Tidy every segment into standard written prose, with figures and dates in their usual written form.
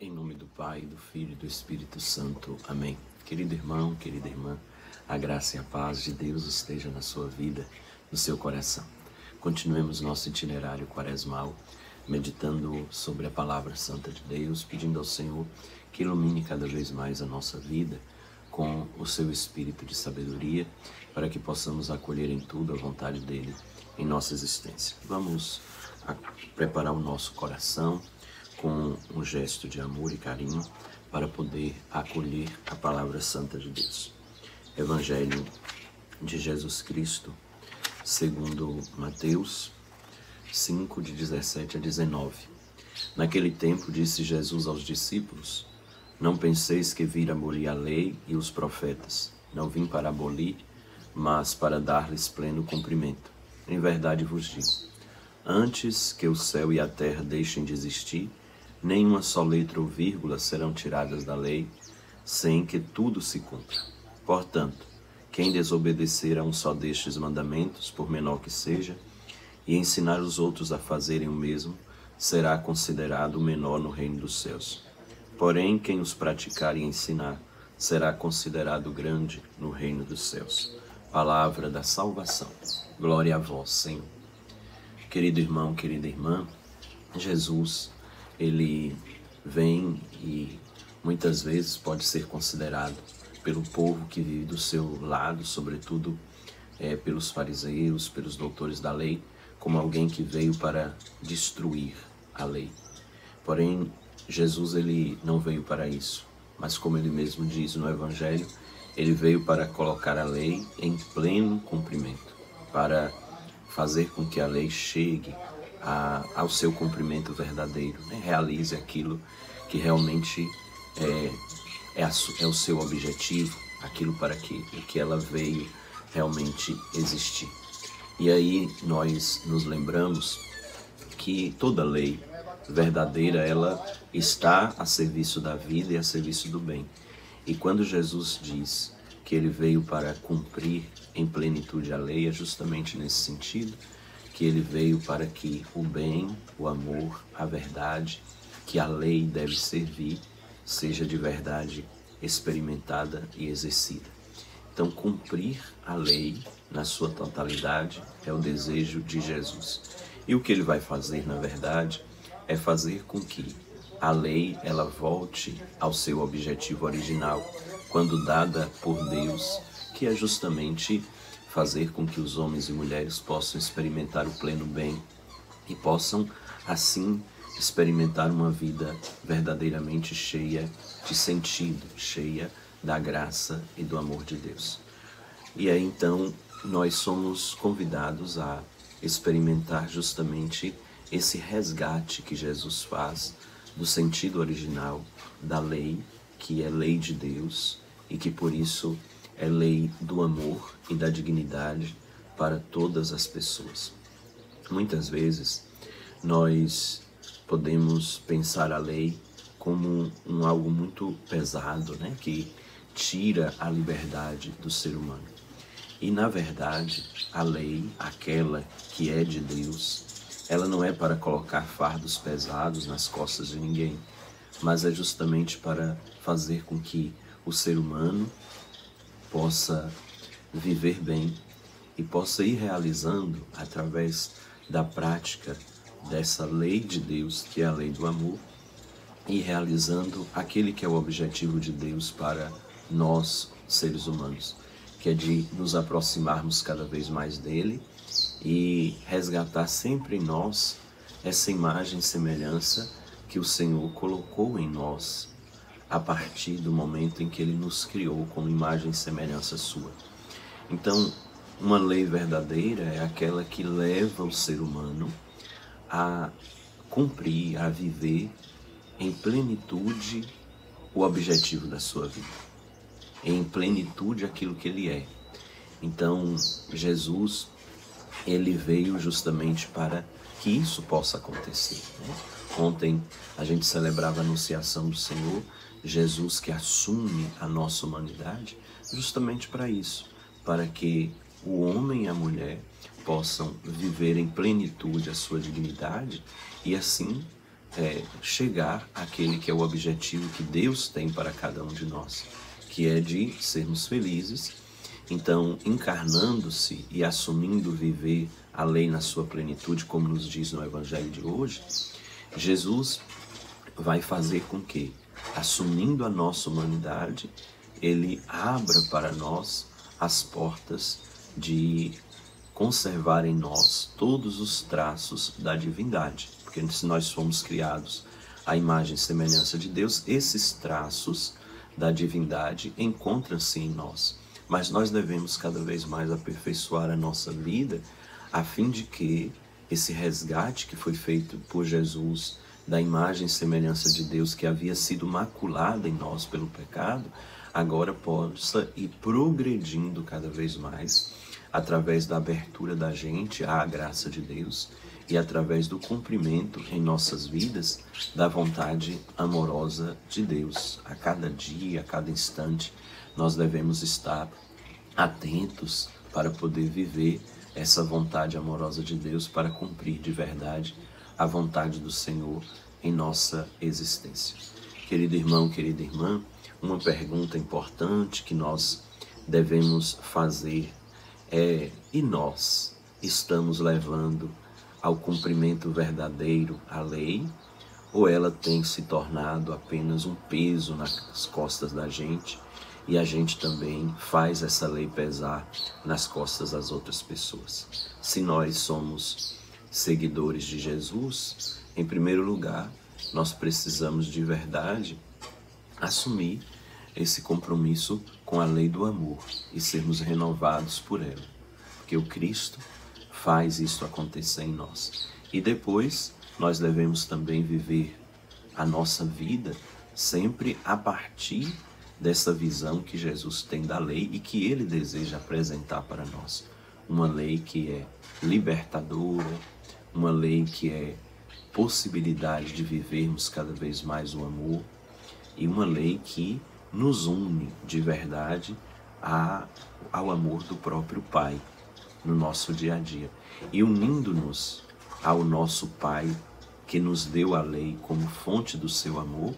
Em nome do Pai, do Filho e do Espírito Santo. Amém. Querido irmão, querida irmã, a graça e a paz de Deus esteja na sua vida, no seu coração. Continuemos nosso itinerário quaresmal, meditando sobre a palavra santa de Deus, pedindo ao Senhor que ilumine cada vez mais a nossa vida com o seu espírito de sabedoria, para que possamos acolher em tudo a vontade dele em nossa existência. Vamos preparar o nosso coração com um gesto de amor e carinho para poder acolher a palavra santa de Deus. Evangelho de Jesus Cristo, segundo Mateus 5, de 17 a 19. Naquele tempo disse Jesus aos discípulos: Não penseis que vim abolir a lei e os profetas. Não vim para abolir, mas para dar-lhes pleno cumprimento. Em verdade vos digo, antes que o céu e a terra deixem de existir, nenhuma só letra ou vírgula serão tiradas da lei, sem que tudo se cumpra. Portanto, quem desobedecer a um só destes mandamentos, por menor que seja, e ensinar os outros a fazerem o mesmo, será considerado o menor no reino dos céus. Porém, quem os praticar e ensinar, será considerado grande no reino dos céus. Palavra da salvação. Glória a vós, Senhor. Querido irmão, querida irmã, Jesus, ele vem e muitas vezes pode ser considerado pelo povo que vive do seu lado, sobretudo pelos fariseus, pelos doutores da lei, como alguém que veio para destruir a lei. Porém, Jesus ele não veio para isso, mas como ele mesmo diz no Evangelho, ele veio para colocar a lei em pleno cumprimento, para fazer com que a lei chegue ao seu cumprimento verdadeiro, né? Realize aquilo que realmente é o seu objetivo, aquilo para que ela veio realmente existir. E aí nós nos lembramos que toda lei verdadeira, ela está a serviço da vida e a serviço do bem. E quando Jesus diz que ele veio para cumprir em plenitude a lei, é justamente nesse sentido, que ele veio para que o bem, o amor, a verdade, que a lei deve servir, seja de verdade experimentada e exercida. Então, cumprir a lei na sua totalidade é o desejo de Jesus. E o que ele vai fazer, na verdade, é fazer com que a lei ela volte ao seu objetivo original, quando dada por Deus, que é justamente fazer com que os homens e mulheres possam experimentar o pleno bem e possam, assim, experimentar uma vida verdadeiramente cheia de sentido, cheia da graça e do amor de Deus. E aí, então, nós somos convidados a experimentar justamente esse resgate que Jesus faz do sentido original da lei, que é lei de Deus e que, por isso, é lei do amor e da dignidade para todas as pessoas. Muitas vezes nós podemos pensar a lei como algo muito pesado, né? Que tira a liberdade do ser humano. E na verdade, a lei, aquela que é de Deus, ela não é para colocar fardos pesados nas costas de ninguém, mas é justamente para fazer com que o ser humano possa viver bem e possa ir realizando, através da prática dessa lei de Deus, que é a lei do amor, e realizando aquele que é o objetivo de Deus para nós, seres humanos, que é de nos aproximarmos cada vez mais dele e resgatar sempre em nós essa imagem e semelhança que o Senhor colocou em nós a partir do momento em que ele nos criou com imagem e semelhança sua. Então, uma lei verdadeira é aquela que leva o ser humano a cumprir, a viver em plenitude o objetivo da sua vida, em plenitude aquilo que ele é. Então, Jesus, ele veio justamente para que isso possa acontecer, né? Ontem a gente celebrava a anunciação do Senhor, Jesus que assume a nossa humanidade, justamente para isso, para que o homem e a mulher possam viver em plenitude a sua dignidade e assim chegar àquele que é o objetivo que Deus tem para cada um de nós, que é de sermos felizes. Então, encarnando-se e assumindo viver a lei na sua plenitude, como nos diz no Evangelho de hoje, Jesus vai fazer com que, assumindo a nossa humanidade, Ele abra para nós as portas de conservar em nós todos os traços da divindade. Porque se nós fomos criados à imagem e semelhança de Deus, esses traços da divindade encontram-se em nós. Mas nós devemos cada vez mais aperfeiçoar a nossa vida, a fim de que esse resgate que foi feito por Jesus da imagem e semelhança de Deus, que havia sido maculada em nós pelo pecado, agora possa ir progredindo cada vez mais, através da abertura da gente à graça de Deus e através do cumprimento em nossas vidas da vontade amorosa de Deus. A cada dia, a cada instante, nós devemos estar atentos para poder viver essa vontade amorosa de Deus, para cumprir de verdade a vontade do Senhor em nossa existência. Querido irmão, querida irmã, uma pergunta importante que nós devemos fazer é: e nós estamos levando ao cumprimento verdadeiro a lei, ou ela tem se tornado apenas um peso nas costas da gente e a gente também faz essa lei pesar nas costas das outras pessoas? Se nós somos seguidores de Jesus, em primeiro lugar, nós precisamos de verdade assumir esse compromisso com a lei do amor e sermos renovados por ela, porque o Cristo faz isso acontecer em nós. E depois nós devemos também viver a nossa vida sempre a partir dessa visão que Jesus tem da lei e que Ele deseja apresentar para nós. Uma lei que é libertadora, uma lei que é possibilidade de vivermos cada vez mais o amor, e uma lei que nos une de verdade ao amor do próprio Pai no nosso dia a dia. E unindo-nos ao nosso Pai, que nos deu a lei como fonte do seu amor,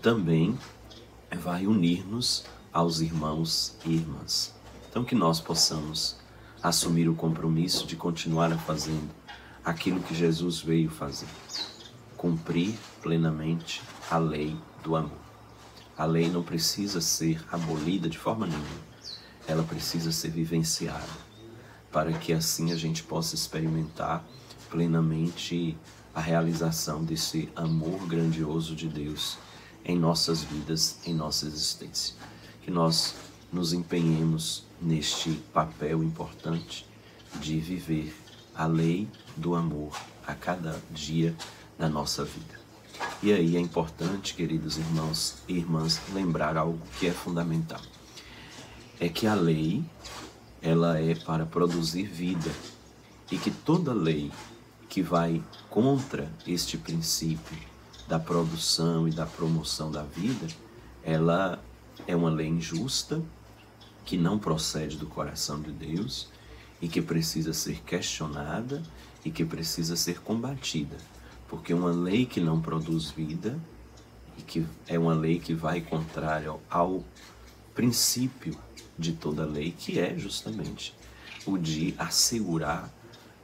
também vai unir-nos aos irmãos e irmãs. Então que nós possamos assumir o compromisso de continuar fazendo aquilo que Jesus veio fazer: cumprir plenamente a lei do amor. A lei não precisa ser abolida de forma nenhuma, ela precisa ser vivenciada, para que assim a gente possa experimentar plenamente a realização desse amor grandioso de Deus em nossas vidas, em nossa existência. Que nós nos empenhemos neste papel importante de viver a lei do amor a cada dia da nossa vida. E aí é importante, queridos irmãos e irmãs, lembrar algo que é fundamental. É que a lei, ela é para produzir vida, e que toda lei que vai contra este princípio da produção e da promoção da vida, ela é uma lei injusta, que não procede do coração de Deus e que precisa ser questionada e que precisa ser combatida. Porque uma lei que não produz vida e que é uma lei que vai contrário ao princípio de toda lei, que é justamente o de assegurar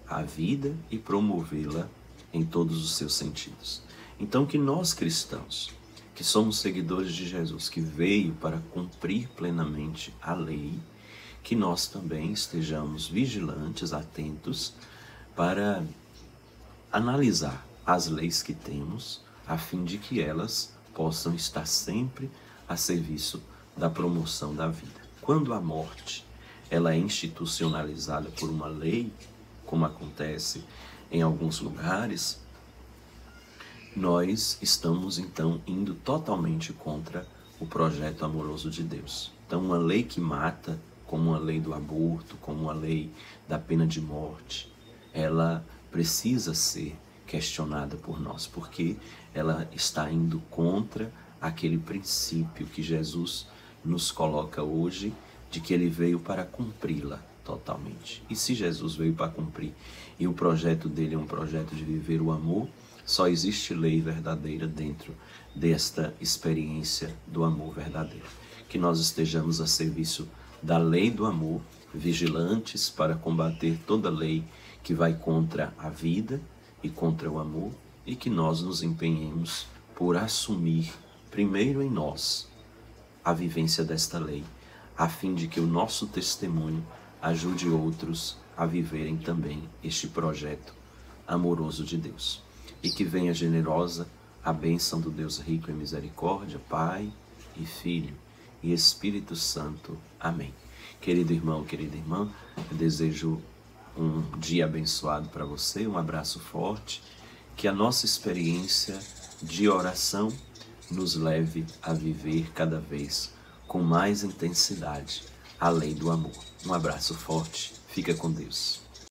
a vida e promovê-la em todos os seus sentidos. Então que nós cristãos, que somos seguidores de Jesus, que veio para cumprir plenamente a lei, que nós também estejamos vigilantes, atentos, para analisar as leis que temos, a fim de que elas possam estar sempre a serviço da promoção da vida. Quando a morte ela é institucionalizada por uma lei, como acontece em alguns lugares, nós estamos então indo totalmente contra o projeto amoroso de Deus. Então uma lei que mata, como a lei do aborto, como a lei da pena de morte, ela precisa ser questionada por nós, porque ela está indo contra aquele princípio que Jesus nos coloca hoje, de que ele veio para cumpri-la totalmente. E se Jesus veio para cumprir, e o projeto dele é um projeto de viver o amor, Só existe lei verdadeira dentro desta experiência do amor verdadeiro. Que nós estejamos a serviço da lei do amor, vigilantes para combater toda lei que vai contra a vida e contra o amor, e que nós nos empenhemos por assumir primeiro em nós a vivência desta lei, a fim de que o nosso testemunho ajude outros a viverem também este projeto amoroso de Deus. E que venha generosa a bênção do Deus rico em misericórdia, Pai e Filho e Espírito Santo. Amém. Querido irmão, querida irmã, eu desejo um dia abençoado para você, um abraço forte, que a nossa experiência de oração nos leve a viver cada vez com mais intensidade a lei do amor. Um abraço forte, fica com Deus.